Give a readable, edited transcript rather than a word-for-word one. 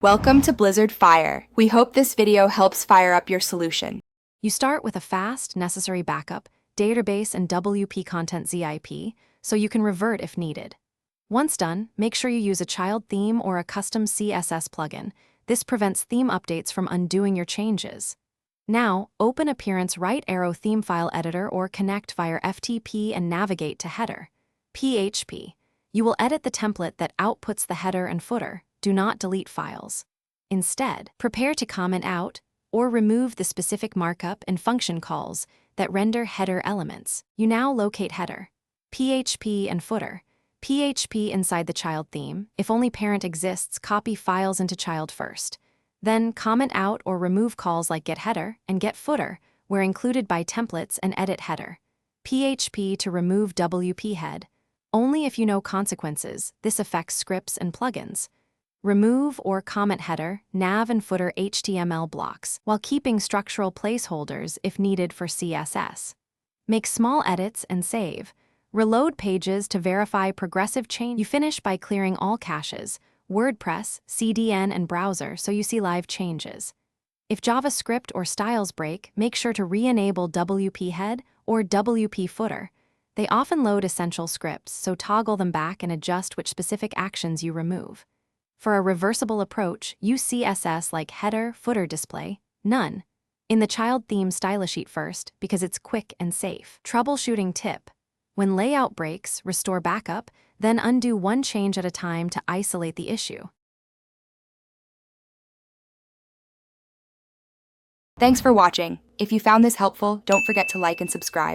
Welcome to Blizzard Fire. We hope this video helps fire up your solution. You start with a fast, necessary backup, database and WP content zip, so you can revert if needed. Once done, make sure you use a child theme or a custom CSS plugin. This prevents theme updates from undoing your changes. Now, open Appearance right arrow theme file editor or connect via FTP and navigate to header. PHP. You will edit the template that outputs the header and footer. Do not delete files. Instead, prepare to comment out or remove the specific markup and function calls that render header elements. You now locate header, PHP and footer. PHP inside the child theme. If only parent exists, copy files into child first. Then comment out or remove calls like getHeader and getFooter, where included by templates, and edit header. PHP to remove WP head. Only if you know consequences. This affects scripts and plugins. Remove or comment header, nav and footer HTML blocks, while keeping structural placeholders if needed for CSS. Make small edits and save. Reload pages to verify progressive change. You finish by clearing all caches, Wordpress, CDN, and browser so you see live changes. If JavaScript or styles break, make sure to re-enable WP head or WP footer. They often load essential scripts, so toggle them back and adjust which specific actions you remove. For a reversible approach, use CSS like header, footer display, none. In the child theme style sheet first because it's quick and safe. Troubleshooting tip. When layout breaks, restore backup, then undo one change at a time to isolate the issue. Thanks for watching. If you found this helpful, don't forget to like and subscribe.